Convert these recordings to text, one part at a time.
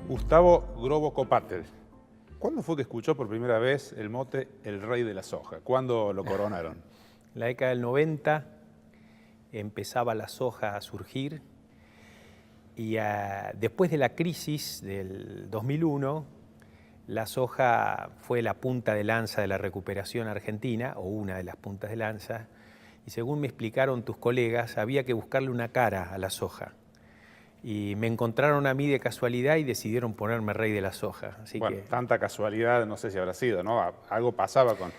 Gustavo Grobo Copatel, ¿cuándo fue que escuchó por primera vez el mote el rey de la soja? ¿Cuándo lo coronaron? En la década del 90 empezaba la soja a surgir y después de la crisis del 2001, la soja fue la punta de lanza de la recuperación argentina, o una de las puntas de lanza, y según me explicaron tus colegas, había que buscarle una cara a la soja. Y me encontraron a mí de casualidad y decidieron ponerme rey de la soja. Así bueno, que, tanta casualidad no sé si habrá sido, ¿no? Algo pasaba con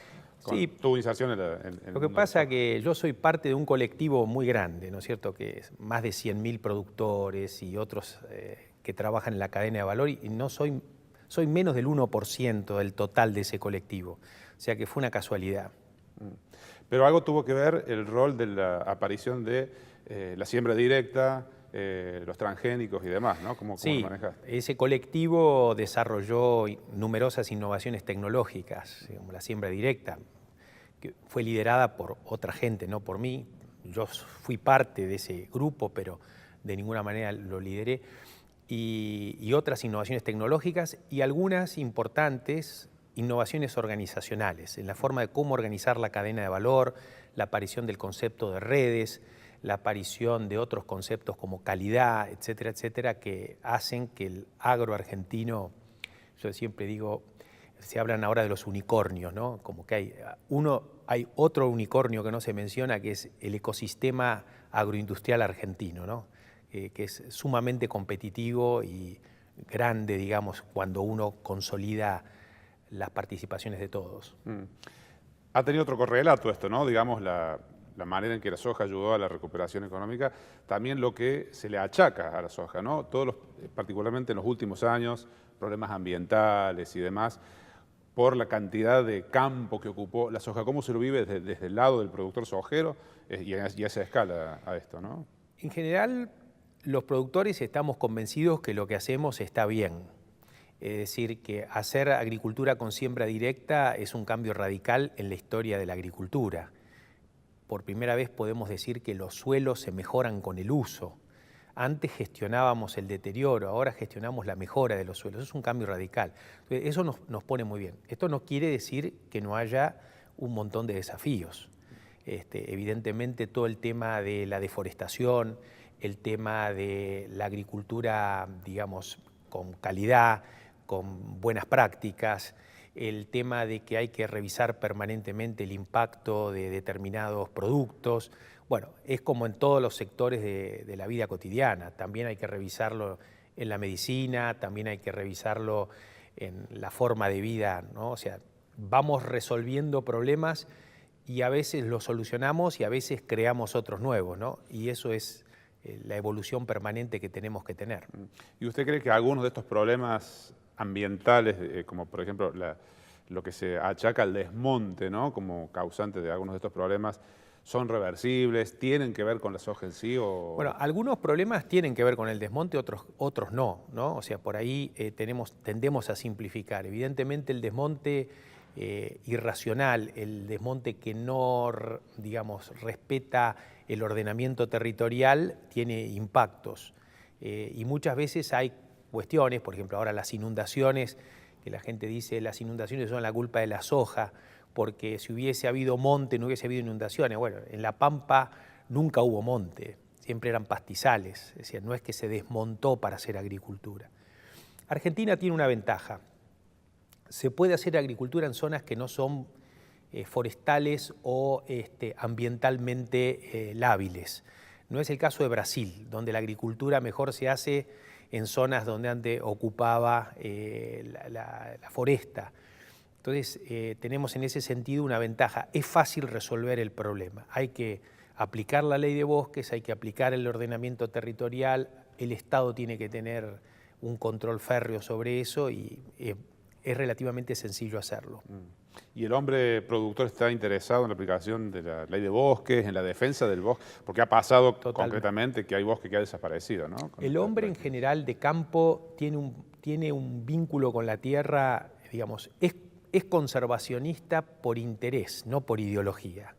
sí, tu inserción en lo que pasa es que yo soy parte de un colectivo muy grande, ¿no es cierto? Que es más de 100.000 productores y otros que trabajan en la cadena de valor, y no soy menos del 1% del total de ese colectivo. O sea que fue una casualidad. Pero algo tuvo que ver el rol de la aparición de la siembra directa, los transgénicos y demás, ¿no? ¿Cómo Sí, lo manejaste? ese colectivo desarrolló numerosas innovaciones tecnológicas, como la siembra directa, que fue liderada por otra gente, no por mí. Yo fui parte de ese grupo, pero de ninguna manera lo lideré. Y otras innovaciones tecnológicas y algunas importantes innovaciones organizacionales, en la forma de cómo organizar la cadena de valor, la aparición del concepto de redes, la aparición de otros conceptos como calidad, etcétera, etcétera, que hacen que el agro argentino, yo siempre digo, se hablan ahora de los unicornios, ¿no? Como que hay otro unicornio que no se menciona, que es el ecosistema agroindustrial argentino, ¿no? Que es sumamente competitivo y grande, digamos, cuando uno consolida las participaciones de todos. Ha tenido otro correlato esto, ¿no? Digamos, la manera en que la soja ayudó a la recuperación económica, también lo que se le achaca a la soja, ¿no? Particularmente en los últimos años, problemas ambientales y demás, por la cantidad de campo que ocupó la soja. ¿Cómo se lo vive desde el lado del productor sojero y a esa escala a esto, ¿no? En general, los productores estamos convencidos que lo que hacemos está bien. Es decir, que hacer agricultura con siembra directa es un cambio radical en la historia de la agricultura. Por primera vez podemos decir que los suelos se mejoran con el uso. Antes gestionábamos el deterioro, ahora gestionamos la mejora de los suelos. Eso es un cambio radical. Entonces, eso nos pone muy bien. Esto no quiere decir que no haya un montón de desafíos. Evidentemente todo el tema de la deforestación, el tema de la agricultura, digamos, con calidad, con buenas prácticas, el tema de que hay que revisar permanentemente el impacto de determinados productos. Bueno, es como en todos los sectores de la vida cotidiana. También hay que revisarlo en la medicina, también hay que revisarlo en la forma de vida, ¿no? O sea, vamos resolviendo problemas y a veces los solucionamos y a veces creamos otros nuevos, ¿no? Y eso es la evolución permanente que tenemos que tener. ¿Y usted cree que algunos de estos problemas ambientales, como por ejemplo lo que se achaca al desmonte, ¿no? Como causante de algunos de estos problemas, son reversibles, tienen que ver con la soja en sí? Bueno, algunos problemas tienen que ver con el desmonte, otros no, ¿no? O sea, por ahí tendemos a simplificar. Evidentemente el desmonte irracional, el desmonte que no, digamos, respeta el ordenamiento territorial, tiene impactos. Y muchas veces hay cuestiones, por ejemplo, ahora las inundaciones, que la gente dice las inundaciones son la culpa de la soja, porque si hubiese habido monte no hubiese habido inundaciones. Bueno, en La Pampa nunca hubo monte, siempre eran pastizales, es decir, no es que se desmontó para hacer agricultura. Argentina tiene una ventaja, se puede hacer agricultura en zonas que no son forestales o ambientalmente lábiles. No es el caso de Brasil, donde la agricultura mejor se hace en zonas donde antes ocupaba la foresta. Entonces, tenemos en ese sentido una ventaja. Es fácil resolver el problema. Hay que aplicar la ley de bosques, hay que aplicar el ordenamiento territorial, el Estado tiene que tener un control férreo sobre eso y es relativamente sencillo hacerlo. ¿Y el hombre productor está interesado en la aplicación de la ley de bosques, en la defensa del bosque? Porque ha pasado concretamente que hay bosque que ha desaparecido, ¿no? El hombre en general de campo tiene un vínculo con la tierra, digamos, es conservacionista por interés, no por ideología.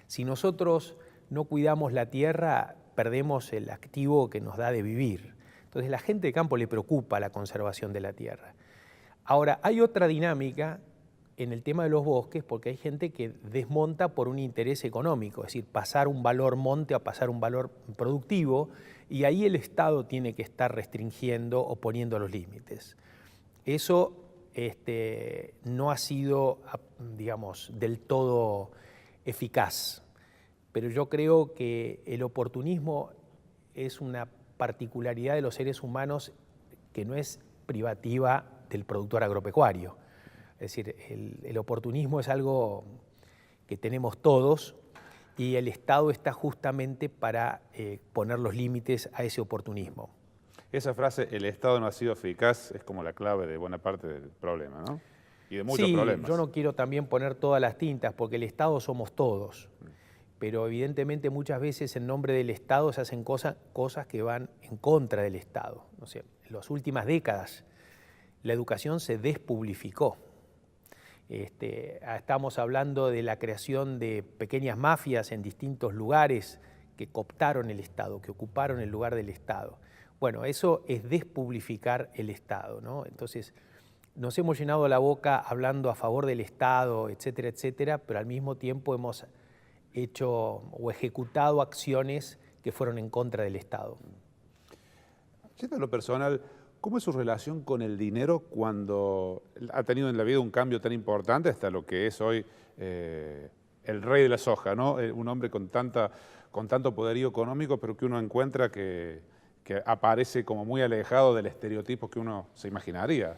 Si nosotros no cuidamos la tierra, perdemos el activo que nos da de vivir. Entonces, la gente de campo le preocupa la conservación de la tierra. Ahora, hay otra dinámica en el tema de los bosques, porque hay gente que desmonta por un interés económico, es decir, pasar un valor monte a pasar un valor productivo, y ahí el Estado tiene que estar restringiendo o poniendo los límites. Eso no ha sido, digamos, del todo eficaz, pero yo creo que el oportunismo es una particularidad de los seres humanos que no es privativa del productor agropecuario. Es decir, el oportunismo es algo que tenemos todos y el Estado está justamente para poner los límites a ese oportunismo. Esa frase, el Estado no ha sido eficaz, es como la clave de buena parte del problema, ¿no? Y de muchos problemas. Yo no quiero también poner todas las tintas, porque el Estado somos todos. Pero evidentemente muchas veces en nombre del Estado se hacen cosas que van en contra del Estado. O sea, en las últimas décadas la educación se despublificó. Estamos hablando de la creación de pequeñas mafias en distintos lugares que cooptaron el Estado, que ocuparon el lugar del Estado. Bueno, eso es despublificar el Estado, ¿no? Entonces, nos hemos llenado la boca hablando a favor del Estado, etcétera, etcétera, pero al mismo tiempo hemos hecho o ejecutado acciones que fueron en contra del Estado. Yendo a lo personal, ¿cómo es su relación con el dinero cuando ha tenido en la vida un cambio tan importante hasta lo que es hoy el rey de la soja, ¿no? Un hombre con tanto poderío económico, pero que uno encuentra que aparece como muy alejado del estereotipo que uno se imaginaría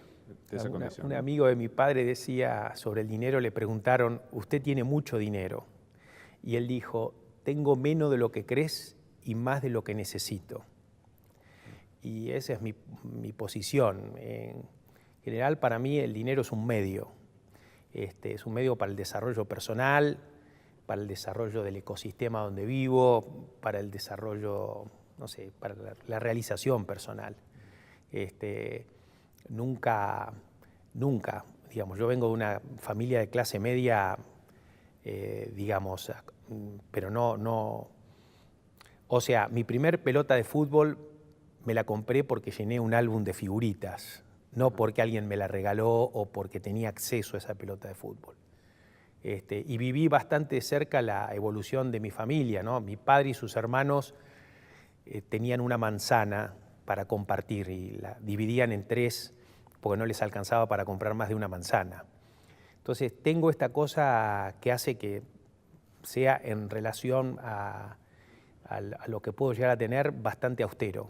de esa condición. Un amigo de mi padre decía sobre el dinero, le preguntaron, ¿usted tiene mucho dinero? Y él dijo, tengo menos de lo que crees y más de lo que necesito. Y esa es mi posición. En general, para mí el dinero es un medio. Es un medio para el desarrollo personal, para el desarrollo del ecosistema donde vivo, para el desarrollo, no sé, para la realización personal. Nunca, digamos, yo vengo de una familia de clase media, digamos, pero no, o sea, mi primer pelota de fútbol me la compré porque llené un álbum de figuritas, no porque alguien me la regaló o porque tenía acceso a esa pelota de fútbol. Y viví bastante de cerca la evolución de mi familia, ¿no? Mi padre y sus hermanos tenían una manzana para compartir y la dividían en 3 porque no les alcanzaba para comprar más de una manzana. Entonces tengo esta cosa que hace que sea en relación a lo que puedo llegar a tener bastante austero.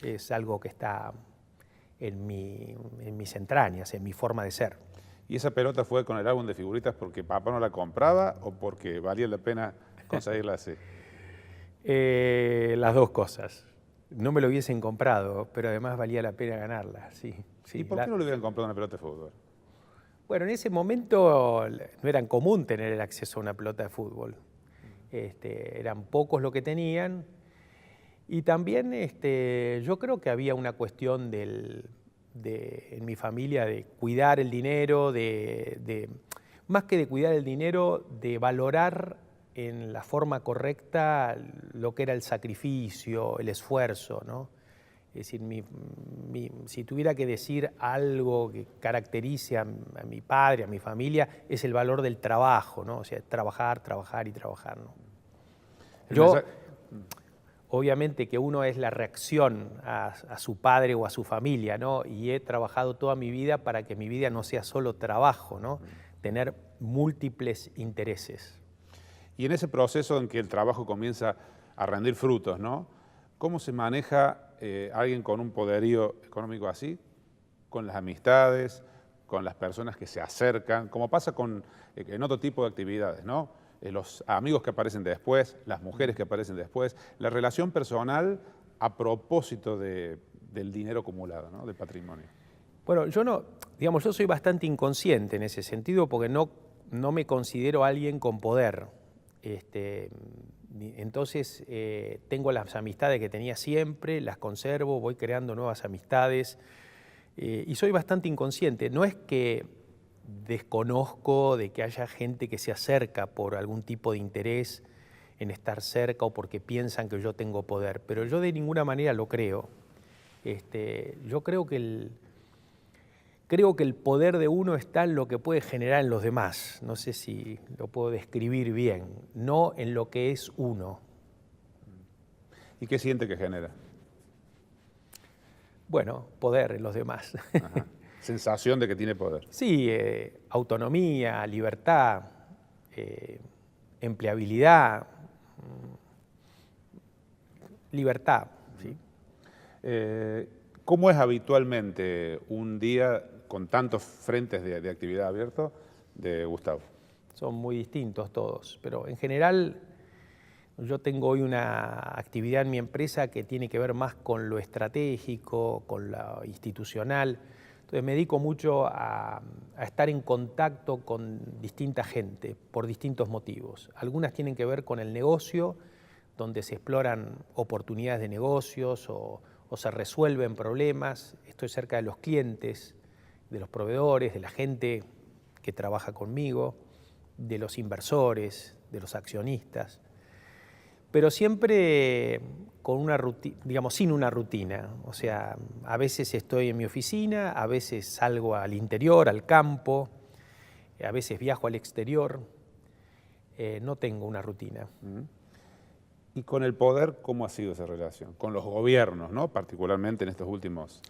Es algo que está en mis entrañas, en mi forma de ser. ¿Y esa pelota fue con el álbum de figuritas porque papá no la compraba o porque valía la pena conseguirla así? Las dos cosas. No me lo hubiesen comprado, pero además valía la pena ganarla, sí. ¿Y por qué no le hubieran comprado una pelota de fútbol? Bueno, en ese momento no era común tener el acceso a una pelota de fútbol. Eran pocos los que tenían. Y también yo creo que había una cuestión en mi familia de cuidar el dinero, más que de cuidar el dinero, de valorar en la forma correcta lo que era el sacrificio, el esfuerzo, ¿no? Es decir, si tuviera que decir algo que caracterice a mi padre, a mi familia, es el valor del trabajo, ¿no? O sea, trabajar, trabajar y trabajar, ¿no? Yo, obviamente que uno es la reacción a su padre o a su familia, ¿no? Y he trabajado toda mi vida para que mi vida no sea solo trabajo, ¿no? Tener múltiples intereses. Y en ese proceso en que el trabajo comienza a rendir frutos, ¿no? ¿Cómo se maneja alguien con un poderío económico así? Con las amistades, con las personas que se acercan, como pasa en otro tipo de actividades, ¿no? Los amigos que aparecen después, las mujeres que aparecen después, la relación personal a propósito del dinero acumulado, ¿no? Del patrimonio. Bueno, yo soy bastante inconsciente en ese sentido porque no me considero alguien con poder. Entonces, tengo las amistades que tenía siempre, las conservo, voy creando nuevas amistades y soy bastante inconsciente. No es que desconozco de que haya gente que se acerca por algún tipo de interés en estar cerca o porque piensan que yo tengo poder, pero yo de ninguna manera lo creo. Yo creo que el poder de uno está en lo que puede generar en los demás. No sé si lo puedo describir bien, no en lo que es uno. ¿Y qué siente que genera? Bueno, poder en los demás. Ajá. Sensación de que tiene poder. Sí, autonomía, libertad, empleabilidad, libertad. ¿Sí? ¿Cómo es habitualmente un día con tantos frentes de actividad abierto de Gustavo? Son muy distintos todos, pero en general yo tengo hoy una actividad en mi empresa que tiene que ver más con lo estratégico, con lo institucional. Entonces me dedico mucho a estar en contacto con distinta gente por distintos motivos. Algunas tienen que ver con el negocio, donde se exploran oportunidades de negocios o se resuelven problemas. Estoy cerca de los clientes, de los proveedores, de la gente que trabaja conmigo, de los inversores, de los accionistas, pero siempre con una rutina, digamos, sin una rutina. O sea, a veces estoy en mi oficina, a veces salgo al interior, al campo, a veces viajo al exterior. No tengo una rutina. ¿Y con el poder cómo ha sido esa relación? Con los gobiernos, ¿no? Particularmente en estos últimos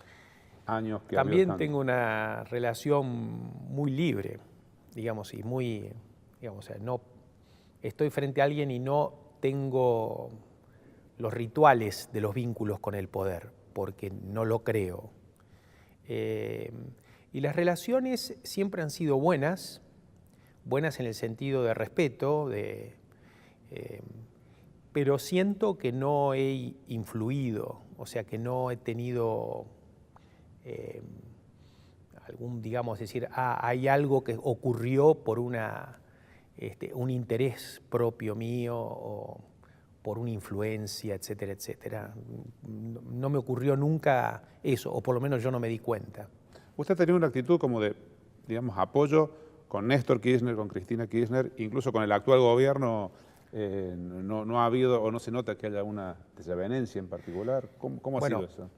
años que También tengo una relación muy libre, digamos, y muy, digamos, o sea, no estoy frente a alguien y no tengo los rituales de los vínculos con el poder, porque no lo creo. Y las relaciones siempre han sido buenas en el sentido de respeto, pero siento que no he influido, o sea, que no he tenido digamos, decir, hay algo que ocurrió por un interés propio mío o por una influencia, etcétera, etcétera. No me ocurrió nunca eso, o por lo menos yo no me di cuenta. Usted tenía una actitud como de, digamos, apoyo con Néstor Kirchner, con Cristina Kirchner, incluso con el actual gobierno. No ha habido o no se nota que haya una desavenencia en particular. ¿Cómo ha sido eso?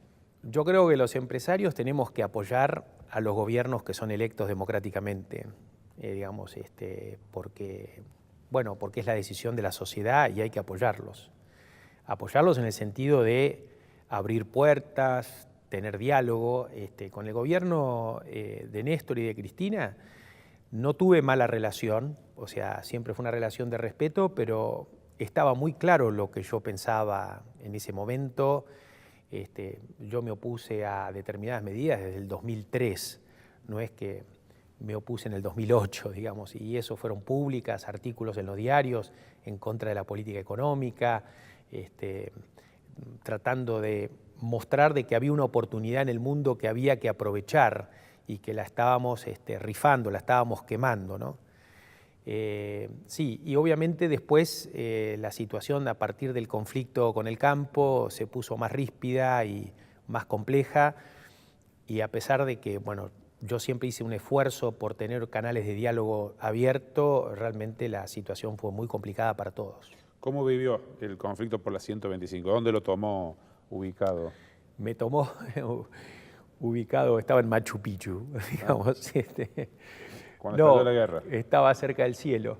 Yo creo que los empresarios tenemos que apoyar a los gobiernos que son electos democráticamente, digamos, porque es la decisión de la sociedad y hay que apoyarlos. Apoyarlos en el sentido de abrir puertas, tener diálogo. Con el gobierno de Néstor y de Cristina no tuve mala relación, o sea, siempre fue una relación de respeto, pero estaba muy claro lo que yo pensaba en ese momento. Yo me opuse a determinadas medidas desde el 2003, no es que me opuse en el 2008, digamos, y eso fueron públicas, artículos en los diarios en contra de la política económica, tratando de mostrar de que había una oportunidad en el mundo que había que aprovechar y que la estábamos rifando, la estábamos quemando, ¿no? Sí, y obviamente después la situación a partir del conflicto con el campo se puso más ríspida y más compleja, y a pesar de que, bueno, yo siempre hice un esfuerzo por tener canales de diálogo abierto, realmente la situación fue muy complicada para todos. ¿Cómo vivió el conflicto por la 125? ¿Dónde lo tomó ubicado? Me tomó ubicado, estaba en Machu Picchu, digamos. Cuando estalló la guerra. Estaba cerca del cielo.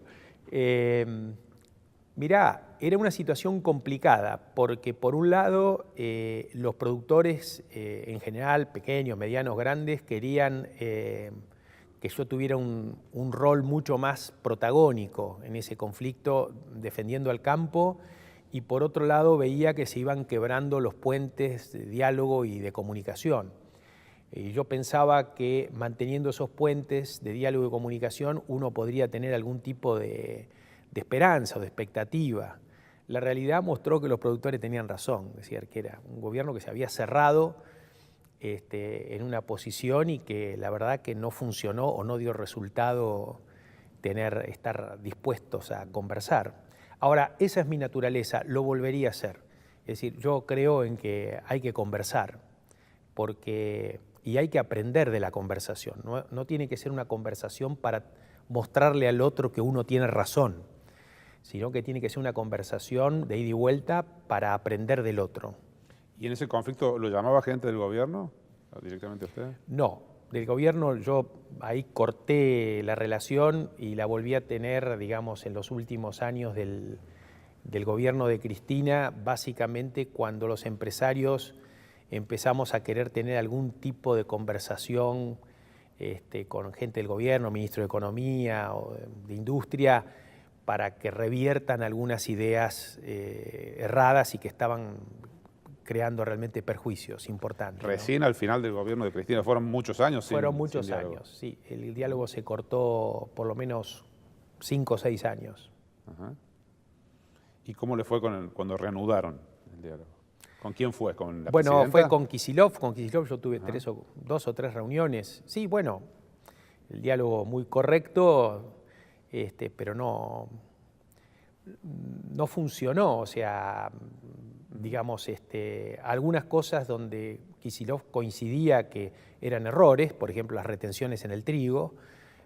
Mirá, era una situación complicada porque por un lado los productores en general, pequeños, medianos, grandes, querían que yo tuviera un rol mucho más protagónico en ese conflicto defendiendo al campo, y por otro lado veía que se iban quebrando los puentes de diálogo y de comunicación. Y yo pensaba que manteniendo esos puentes de diálogo y comunicación uno podría tener algún tipo de esperanza o de expectativa. La realidad mostró que los productores tenían razón, es decir, que era un gobierno que se había cerrado en una posición y que la verdad que no funcionó o no dio resultado estar dispuestos a conversar. Ahora, esa es mi naturaleza, lo volvería a hacer. Es decir, yo creo en que hay que conversar y hay que aprender de la conversación. No tiene que ser una conversación para mostrarle al otro que uno tiene razón, sino que tiene que ser una conversación de ida y vuelta para aprender del otro. ¿Y en ese conflicto lo llamaba gente del gobierno directamente a usted? No, del gobierno yo ahí corté la relación y la volví a tener, digamos, en los últimos años del gobierno de Cristina, básicamente cuando los empresarios empezamos a querer tener algún tipo de conversación con gente del gobierno, ministro de Economía o de Industria, para que reviertan algunas ideas erradas y que estaban creando realmente perjuicios importantes. Recién, ¿no? Al final del gobierno de Cristina, fueron muchos años. Fueron muchos años, sí. El diálogo se cortó por lo menos 5 o 6 años. Ajá. ¿Y cómo le fue cuando reanudaron el diálogo? ¿Con quién fue? ¿Con la presidenta? Fue con Kicillof. Con Kicillof yo tuve 2 o 3 reuniones. Sí, bueno, el diálogo muy correcto, pero no funcionó. O sea, digamos, algunas cosas donde Kicillof coincidía que eran errores, por ejemplo, las retenciones en el trigo,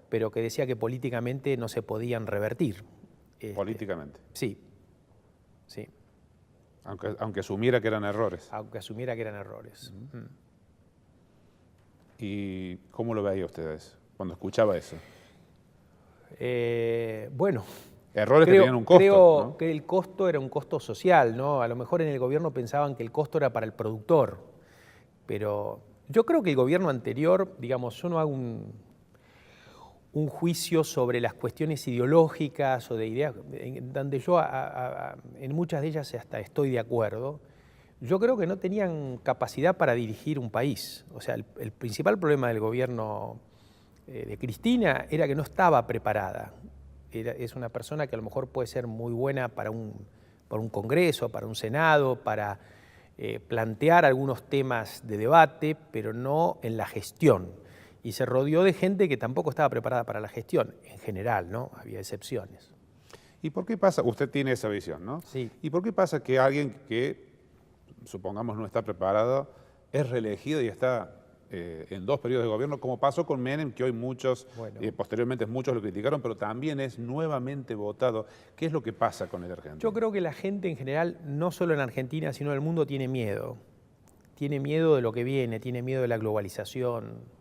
pero que decía que políticamente no se podían revertir. ¿Políticamente? Sí, sí. Aunque asumiera que eran errores. Aunque asumiera que eran errores. ¿Y cómo lo veía ustedes cuando escuchaba eso? Bueno, errores que tenían un costo. Creo ¿no? que el costo era un costo social, ¿no? A lo mejor en el gobierno pensaban que el costo era para el productor, pero yo creo que el gobierno anterior, digamos, yo no hago un juicio sobre las cuestiones ideológicas o de ideas, donde yo en muchas de ellas hasta estoy de acuerdo. Yo creo que no tenían capacidad para dirigir un país. O sea, el principal problema del gobierno de Cristina era que no estaba preparada. Es una persona que a lo mejor puede ser muy buena para un Congreso, para un Senado, para plantear algunos temas de debate, pero no en la gestión. Y se rodeó de gente que tampoco estaba preparada para la gestión, en general, ¿no? Había excepciones. ¿Y por qué pasa? Usted tiene esa visión, ¿no? Sí. ¿Y por qué pasa que alguien que, supongamos, no está preparado, es reelegido y está en 2 periodos de gobierno, como pasó con Menem, que hoy muchos, posteriormente muchos lo criticaron, pero también es nuevamente votado? ¿Qué es lo que pasa con el argentino? Yo creo que la gente en general, no solo en Argentina, sino en el mundo, tiene miedo. Tiene miedo de lo que viene, tiene miedo de la globalización,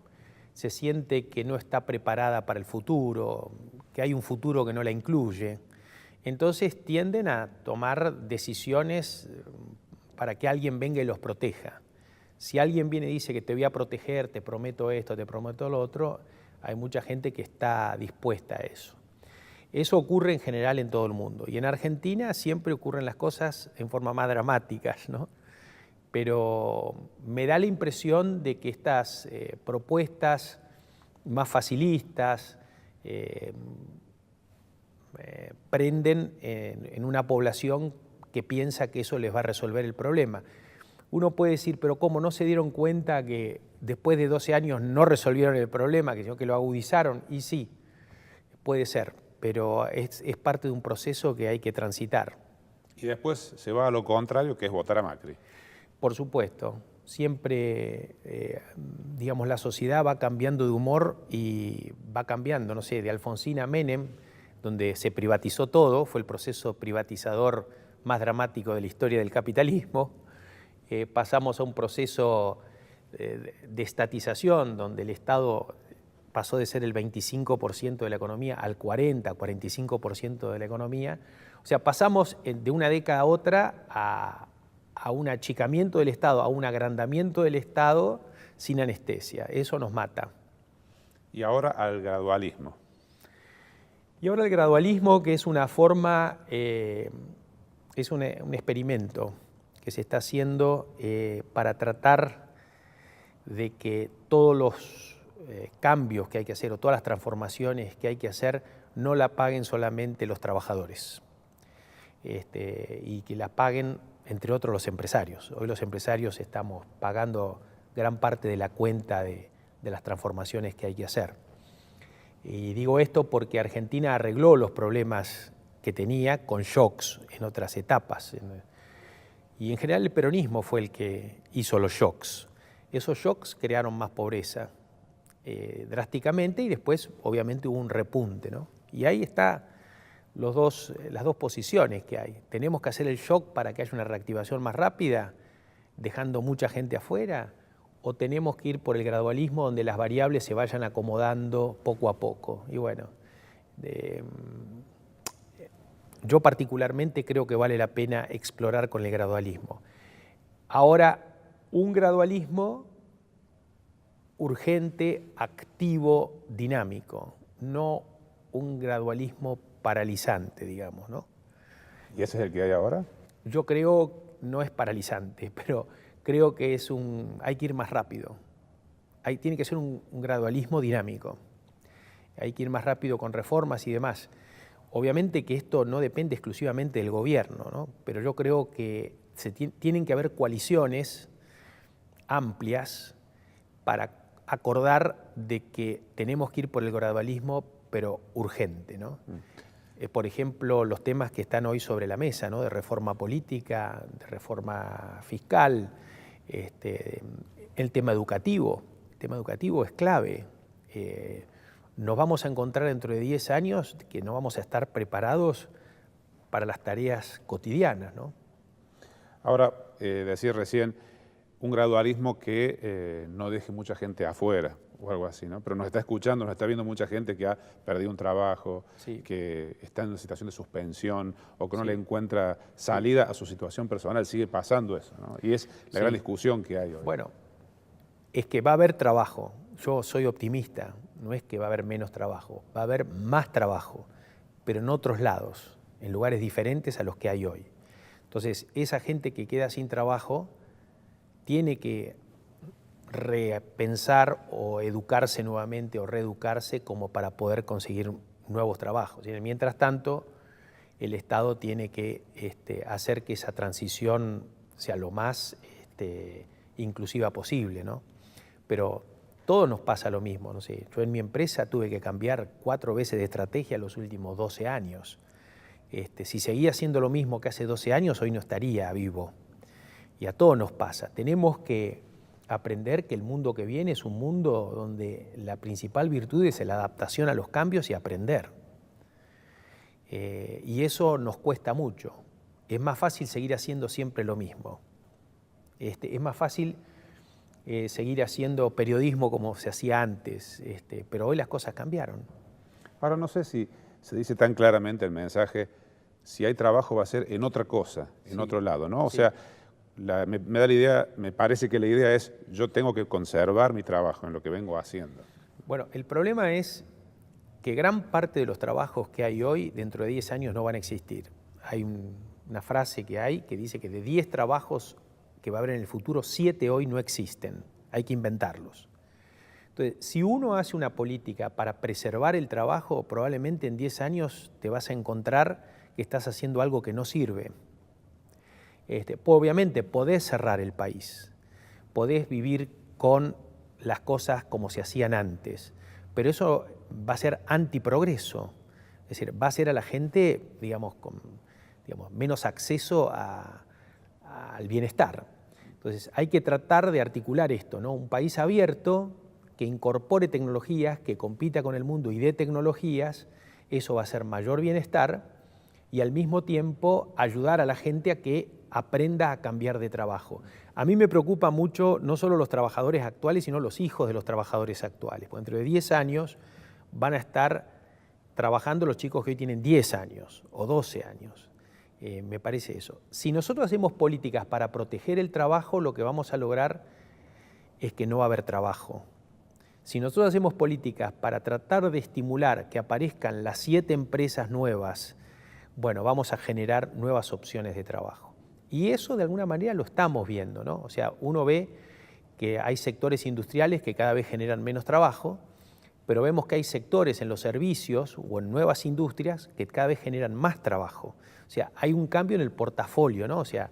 se siente que no está preparada para el futuro, que hay un futuro que no la incluye. Entonces tienden a tomar decisiones para que alguien venga y los proteja. Si alguien viene y dice que te voy a proteger, te prometo esto, te prometo lo otro, hay mucha gente que está dispuesta a eso. Eso ocurre en general en todo el mundo. Y en Argentina siempre ocurren las cosas en forma más dramáticas, ¿no? Pero me da la impresión de que estas propuestas más facilistas prenden en una población que piensa que eso les va a resolver el problema. Uno puede decir, pero ¿cómo no se dieron cuenta que después de 12 años no resolvieron el problema, sino que lo agudizaron? Y sí, puede ser, pero es parte de un proceso que hay que transitar. Y después se va a lo contrario, que es votar a Macri. Por supuesto, siempre, digamos, la sociedad va cambiando de humor y va cambiando, no sé, de Alfonsín a Menem, donde se privatizó todo, fue el proceso privatizador más dramático de la historia del capitalismo. Pasamos a un proceso de estatización, donde el Estado pasó de ser el 25% de la economía al 40, 45% de la economía. O sea, pasamos de una década a otra a un achicamiento del Estado, a un agrandamiento del Estado sin anestesia. Eso nos mata. Y ahora al gradualismo. Y ahora el gradualismo, que es una forma, es un experimento que se está haciendo para tratar de que todos los cambios que hay que hacer o todas las transformaciones que hay que hacer no la paguen solamente los trabajadores y que la paguen, entre otros, los empresarios. Hoy los empresarios estamos pagando gran parte de la cuenta de las transformaciones que hay que hacer. Y digo esto porque Argentina arregló los problemas que tenía con shocks en otras etapas. Y en general el peronismo fue el que hizo los shocks. Esos shocks crearon más pobreza drásticamente y después obviamente hubo un repunte, ¿no? Y ahí está las dos posiciones que hay. Tenemos que hacer el shock para que haya una reactivación más rápida, dejando mucha gente afuera, o tenemos que ir por el gradualismo donde las variables se vayan acomodando poco a poco. Y bueno, yo particularmente creo que vale la pena explorar con el gradualismo. Ahora, un gradualismo urgente, activo, dinámico, no un gradualismo paralizante, digamos, ¿no? ¿Y ese es el que hay ahora? Yo creo, no es paralizante, pero creo que hay que ir más rápido. Tiene que ser un gradualismo dinámico. Hay que ir más rápido con reformas y demás. Obviamente que esto no depende exclusivamente del gobierno, ¿no? Pero yo creo que tienen que haber coaliciones amplias para acordar de que tenemos que ir por el gradualismo, pero urgente, ¿no? Por ejemplo, los temas que están hoy sobre la mesa, ¿no? De reforma política, de reforma fiscal, el tema educativo. El tema educativo es clave. Nos vamos a encontrar dentro de 10 años que no vamos a estar preparados para las tareas cotidianas, ¿no? Ahora, decir recién, un gradualismo que no deje mucha gente afuera o algo así, ¿no? Pero nos está escuchando, nos está viendo mucha gente que ha perdido un trabajo, Sí. que está en una situación de suspensión o que no Sí. le encuentra salida a su situación personal. Sigue pasando eso, ¿no? Y es la gran discusión que hay hoy. Bueno, es que va a haber trabajo. Yo soy optimista. No es que va a haber menos trabajo, va a haber más trabajo, pero en otros lados, en lugares diferentes a los que hay hoy. Entonces, esa gente que queda sin trabajo tiene que repensar o educarse nuevamente o reeducarse como para poder conseguir nuevos trabajos. Y mientras tanto, el Estado tiene que hacer que esa transición sea lo más inclusiva posible, ¿no? Pero todo nos pasa lo mismo, no sé. Yo en mi empresa tuve que cambiar 4 veces de estrategia en los últimos 12 años. Si seguía haciendo lo mismo que hace 12 años, hoy no estaría vivo. Y a todos nos pasa. Tenemos que aprender que el mundo que viene es un mundo donde la principal virtud es la adaptación a los cambios y aprender. Y eso nos cuesta mucho. Es más fácil seguir haciendo siempre lo mismo. Es más fácil seguir haciendo periodismo como se hacía antes, pero hoy las cosas cambiaron. Ahora, no sé si se dice tan claramente el mensaje, si hay trabajo va a ser en otra cosa, en otro lado, ¿no? O sea, me da la idea, me parece que la idea es, yo tengo que conservar mi trabajo en lo que vengo haciendo. Bueno, el problema es que gran parte de los trabajos que hay hoy, dentro de 10 años no van a existir. Hay una frase que dice que de 10 trabajos que va a haber en el futuro, 7 hoy no existen, hay que inventarlos. Entonces, si uno hace una política para preservar el trabajo, probablemente en 10 años te vas a encontrar que estás haciendo algo que no sirve. Obviamente podés cerrar el país, podés vivir con las cosas como se hacían antes, pero eso va a ser antiprogreso, es decir, va a hacer a la gente, digamos, con menos acceso al bienestar. Entonces hay que tratar de articular esto, ¿no? Un país abierto que incorpore tecnologías, que compita con el mundo y dé tecnologías, eso va a ser mayor bienestar y al mismo tiempo ayudar a la gente a que aprenda a cambiar de trabajo. A mí me preocupa mucho no solo los trabajadores actuales, sino los hijos de los trabajadores actuales. Porque dentro de 10 años van a estar trabajando los chicos que hoy tienen 10 años o 12 años. Me parece eso. Si nosotros hacemos políticas para proteger el trabajo, lo que vamos a lograr es que no va a haber trabajo. Si nosotros hacemos políticas para tratar de estimular que aparezcan las 7 empresas nuevas, bueno, vamos a generar nuevas opciones de trabajo. Y eso de alguna manera lo estamos viendo, ¿no? O sea, uno ve que hay sectores industriales que cada vez generan menos trabajo, pero vemos que hay sectores en los servicios o en nuevas industrias que cada vez generan más trabajo. O sea, hay un cambio en el portafolio, ¿no? O sea,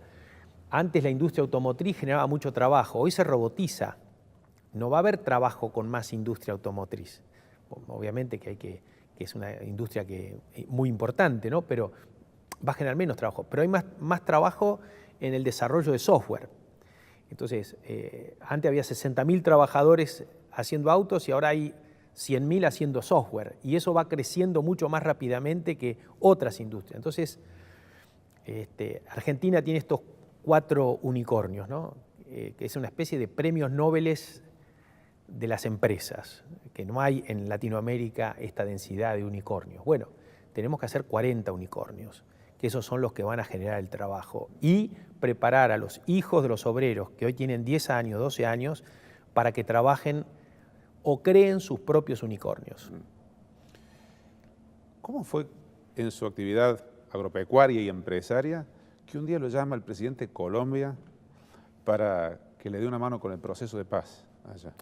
antes la industria automotriz generaba mucho trabajo, hoy se robotiza. No va a haber trabajo con más industria automotriz. Obviamente que es una industria muy importante, ¿no? Pero va a generar menos trabajo. Pero hay más trabajo en el desarrollo de software. Entonces, antes había 60.000 trabajadores haciendo autos y ahora hay 100.000 haciendo software. Y eso va creciendo mucho más rápidamente que otras industrias. Entonces, Argentina tiene estos 4 unicornios, ¿no? Que es una especie de premios Nobel de las empresas, que no hay en Latinoamérica esta densidad de unicornios. Bueno, tenemos que hacer 40 unicornios, que esos son los que van a generar el trabajo, y preparar a los hijos de los obreros, que hoy tienen 10 años, 12 años, para que trabajen o creen sus propios unicornios. ¿Cómo fue en su actividad agropecuaria y empresaria que un día lo llama el presidente de Colombia para que le dé una mano con el proceso de paz allá?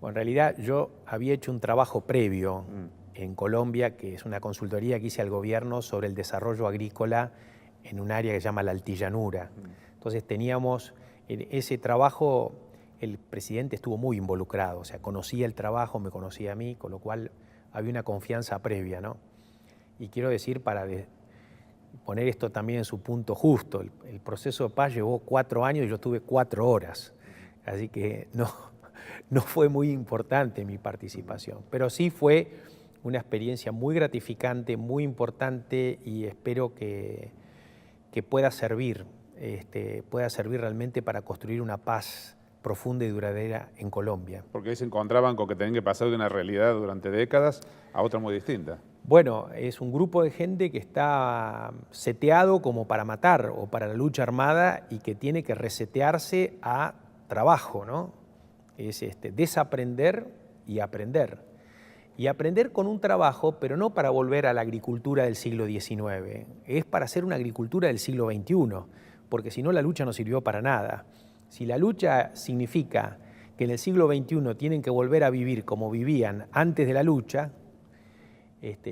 Bueno, en realidad yo había hecho un trabajo previo en Colombia, que es una consultoría que hice al gobierno sobre el desarrollo agrícola en un área que se llama la Altillanura. Entonces teníamos en ese trabajo, el presidente estuvo muy involucrado, o sea, conocía el trabajo, me conocía a mí, con lo cual había una confianza previa, ¿no? Y quiero decir, para poner esto también en su punto justo, el proceso de paz llevó 4 años y yo estuve 4 horas, así que no fue muy importante mi participación, pero sí fue una experiencia muy gratificante, muy importante, y espero que pueda servir realmente para construir una paz profunda y duradera en Colombia. Porque ahí se encontraban con que tenían que pasar de una realidad durante décadas a otra muy distinta. Bueno, es un grupo de gente que está seteado como para matar o para la lucha armada y que tiene que resetearse a trabajo, ¿no? Es desaprender y aprender. Y aprender con un trabajo, pero no para volver a la agricultura del siglo XIX, es para hacer una agricultura del siglo XXI, porque si no la lucha no sirvió para nada. Si la lucha significa que en el siglo XXI tienen que volver a vivir como vivían antes de la lucha,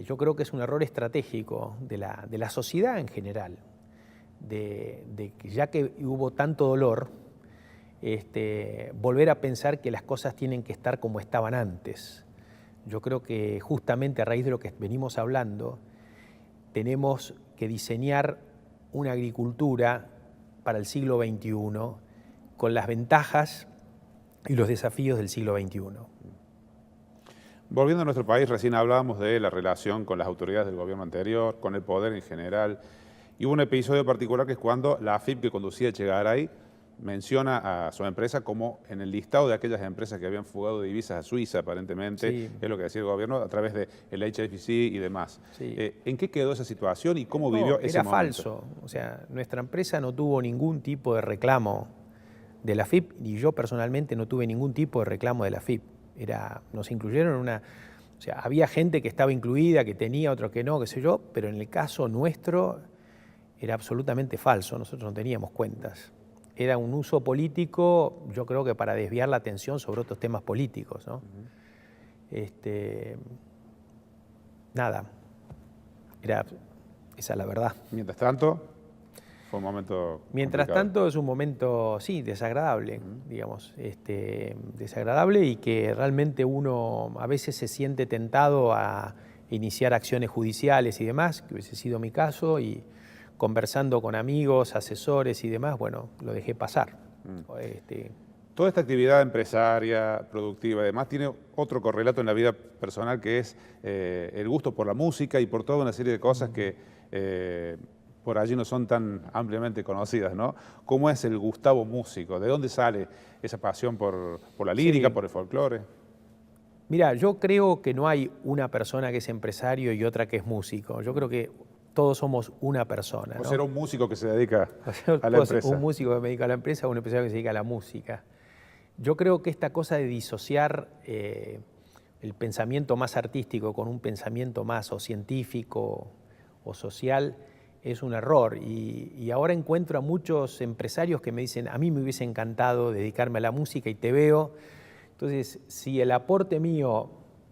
yo creo que es un error estratégico de la sociedad en general, de que ya que hubo tanto dolor, volver a pensar que las cosas tienen que estar como estaban antes. Yo creo que justamente a raíz de lo que venimos hablando, tenemos que diseñar una agricultura para el siglo XXI con las ventajas y los desafíos del siglo XXI. Volviendo a nuestro país, recién hablábamos de la relación con las autoridades del gobierno anterior, con el poder en general, y hubo un episodio particular que es cuando la AFIP que conducía Echegaray menciona a su empresa como en el listado de aquellas empresas que habían fugado divisas a Suiza, aparentemente, sí, es lo que decía el gobierno, a través del HFC y demás. Sí. ¿En qué quedó esa situación y cómo vivió ese momento? Era falso. O sea, nuestra empresa no tuvo ningún tipo de reclamo de la AFIP, y yo personalmente no tuve ningún tipo de reclamo de la AFIP. Nos incluyeron en una... O sea, había gente que estaba incluida, que tenía, otro que no, qué sé yo, pero en el caso nuestro era absolutamente falso, nosotros no teníamos cuentas. Era un uso político, yo creo que para desviar la atención sobre otros temas políticos, ¿no? Nada, esa es la verdad. Mientras tanto, fue un momento Mientras complicado. tanto es un momento, sí, desagradable, digamos, desagradable, y que realmente uno a veces se siente tentado a iniciar acciones judiciales y demás, que hubiese sido mi caso, y conversando con amigos, asesores y demás, bueno, lo dejé pasar. Toda esta actividad empresaria, productiva y demás, tiene otro correlato en la vida personal, que es el gusto por la música y por toda una serie de cosas que por allí no son tan ampliamente conocidas, ¿no? ¿Cómo es el Gustavo músico? ¿De dónde sale esa pasión por la lírica, por el folclore? Mira, yo creo que no hay una persona que es empresario y otra que es músico. Yo creo que todos somos una persona, ¿no? O sea, un músico que se dedica a la empresa. Un músico que me dedica a la empresa o un empresario que se dedica a la música. Yo creo que esta cosa de disociar el pensamiento más artístico con un pensamiento más o científico o social es un error. Y ahora encuentro a muchos empresarios que me dicen, a mí me hubiese encantado dedicarme a la música y te veo. Entonces, si el aporte mío,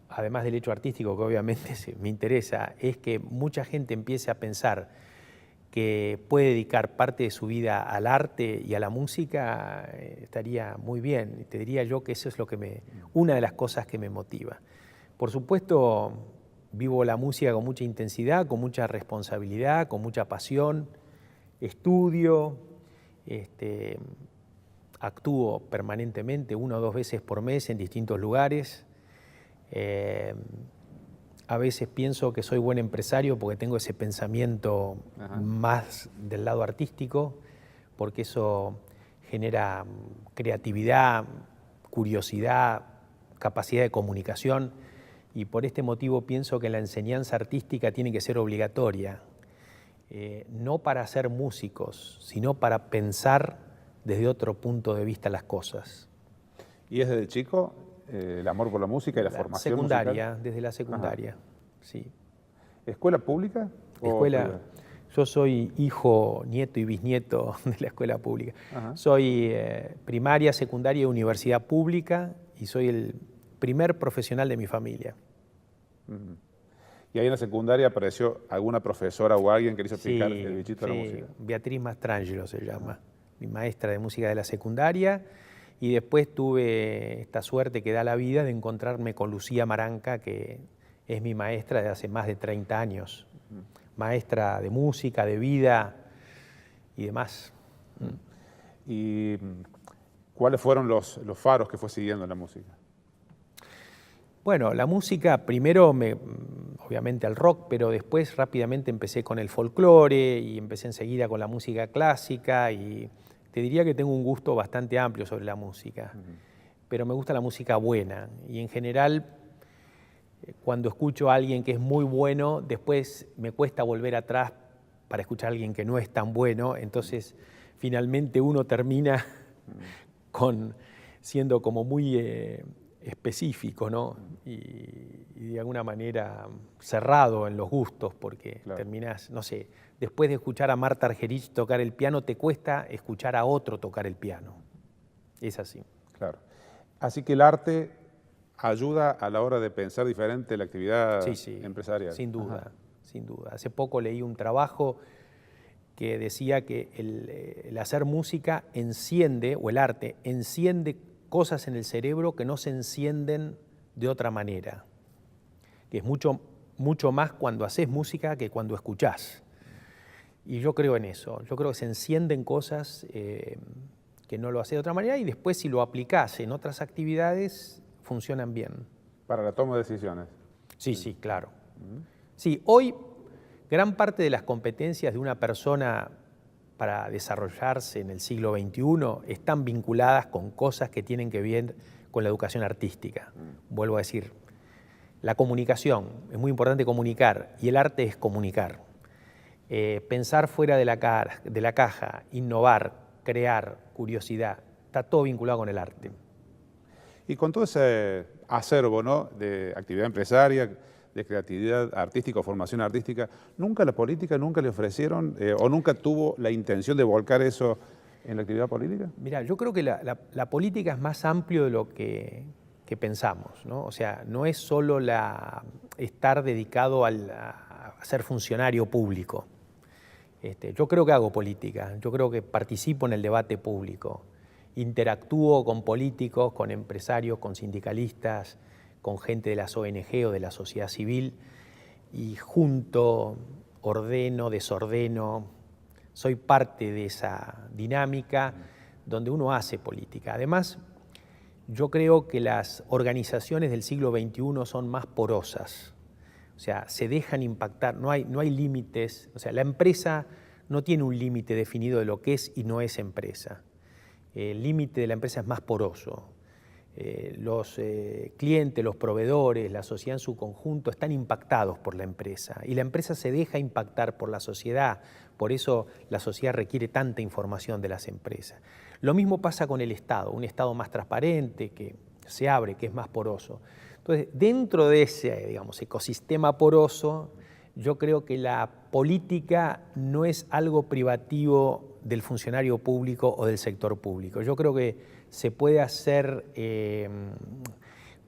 además del hecho artístico que obviamente me interesa, es que mucha gente empiece a pensar que puede dedicar parte de su vida al arte y a la música, estaría muy bien. Y te diría yo que eso es una de las cosas que me motiva. Por supuesto, vivo la música con mucha intensidad, con mucha responsabilidad, con mucha pasión, estudio, actúo permanentemente 1 o 2 veces por mes en distintos lugares. A veces pienso que soy buen empresario porque tengo ese pensamiento más del lado artístico, porque eso genera creatividad, curiosidad, capacidad de comunicación, y por este motivo pienso que la enseñanza artística tiene que ser obligatoria, no para ser músicos, sino para pensar desde otro punto de vista las cosas. ¿Y es desde chico el amor por la música y la formación secundaria, musical? Desde la secundaria, sí. ¿Escuela pública? Yo soy hijo, nieto y bisnieto de la escuela pública. Ajá. Soy primaria, secundaria y universidad pública, y soy el primer profesional de mi familia. ¿Y ahí en la secundaria apareció alguna profesora o alguien que le hizo picar el bichito de la música? Beatriz Mastrangelo se llama, mi maestra de música de la secundaria, y después tuve esta suerte que da la vida de encontrarme con Lucía Maranca, que es mi maestra de hace más de 30 años, maestra de música, de vida y demás. ¿Y cuáles fueron los faros que fue siguiendo en la música? Bueno, la música, primero obviamente al rock, pero después rápidamente empecé con el folclore y empecé enseguida con la música clásica, y te diría que tengo un gusto bastante amplio sobre la música, pero me gusta la música buena, y en general cuando escucho a alguien que es muy bueno, después me cuesta volver atrás para escuchar a alguien que no es tan bueno, entonces finalmente uno termina siendo como muy específico, ¿no? Y de alguna manera cerrado en los gustos, porque terminás, no sé, después de escuchar a Marta Argerich tocar el piano, te cuesta escuchar a otro tocar el piano. Es así. Claro. Así que el arte ayuda a la hora de pensar diferente la actividad empresarial. Sin duda, sin duda. Hace poco leí un trabajo que decía que el hacer música enciende, o el arte enciende cosas en el cerebro que no se encienden de otra manera. Que es mucho más cuando haces música que cuando escuchás. Y yo creo en eso. Yo creo que se encienden cosas que no lo haces de otra manera, y después si lo aplicás en otras actividades funcionan bien. Para la toma de decisiones. Sí, claro. Sí, hoy gran parte de las competencias de una persona para desarrollarse en el siglo XXI están vinculadas con cosas que tienen que ver con la educación artística. Vuelvo a decir, la comunicación, es muy importante comunicar, y el arte es comunicar. Pensar fuera de la caja, innovar, crear, curiosidad, está todo vinculado con el arte. Y con todo ese acervo, ¿no?, de actividad empresaria, de creatividad artística o formación artística, ¿nunca la política, nunca le ofrecieron o nunca tuvo la intención de volcar eso en la actividad política? Mira, yo creo que la política es más amplio de lo que pensamos, ¿no? O sea, no es solo estar dedicado a ser funcionario público. Yo creo que hago política, yo creo que participo en el debate público, interactúo con políticos, con empresarios, con sindicalistas, con gente de las ONG o de la sociedad civil, y junto, ordeno, desordeno, soy parte de esa dinámica donde uno hace política. Además, yo creo que las organizaciones del siglo XXI son más porosas, o sea, se dejan impactar, no hay límites, o sea, la empresa no tiene un límite definido de lo que es y no es empresa. El límite de la empresa es más poroso. Los clientes, los proveedores, la sociedad en su conjunto están impactados por la empresa, y la empresa se deja impactar por la sociedad. Por eso la sociedad requiere tanta información de las empresas. Lo mismo pasa con el Estado, un Estado más transparente, que se abre, que es más poroso. Entonces, dentro de ese, digamos, ecosistema poroso, Yo creo que la política no es algo privativo del funcionario público o del sector público. Yo creo que se puede hacer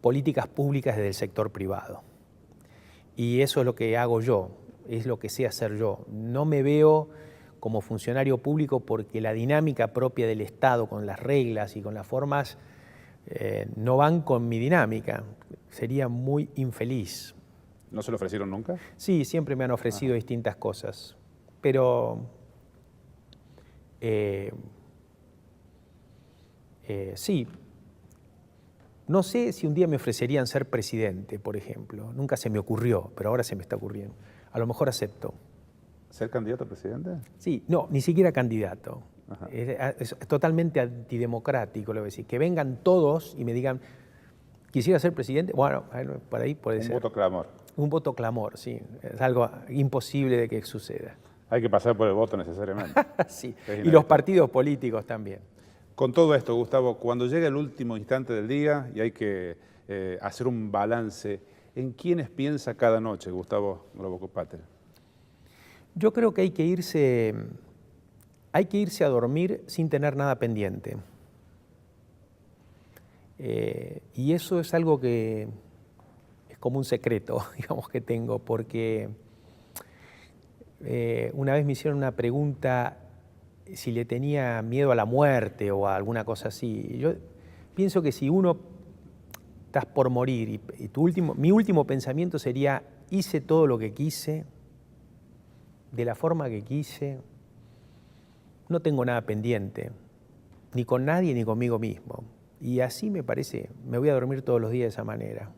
políticas públicas desde el sector privado. Y eso es lo que hago yo, es lo que sé hacer yo. No me veo como funcionario público porque la dinámica propia del Estado, con las reglas y con las formas, no van con mi dinámica. Sería muy infeliz. ¿No se lo ofrecieron nunca? Sí, siempre me han ofrecido distintas cosas, pero sí. No sé si un día me ofrecerían ser presidente, por ejemplo. Nunca se me ocurrió, pero ahora se me está ocurriendo. A lo mejor acepto. ¿Ser candidato a presidente? Sí, no, ni siquiera candidato. Ajá. Es totalmente antidemocrático, lo que decir. Que vengan todos y me digan, ¿quisiera ser presidente? Bueno, por ahí puede ser. Un voto clamor. Un voto clamor, sí. Es algo imposible de que suceda. Hay que pasar por el voto necesariamente. Sí. Es Y inevitable. los partidos políticos también. Con todo esto, Gustavo, cuando llega el último instante del día y hay que hacer un balance, ¿en quiénes piensa cada noche Gustavo Groboco-Patel? Yo creo que hay que irse a dormir sin tener nada pendiente. Y eso es algo que es como un secreto, digamos, que tengo, porque una vez me hicieron una pregunta si le tenía miedo a la muerte o a alguna cosa así. Yo pienso que si uno estás por morir y mi último pensamiento sería, hice todo lo que quise, de la forma que quise, no tengo nada pendiente, ni con nadie ni conmigo mismo. Y así me parece, me voy a dormir todos los días de esa manera.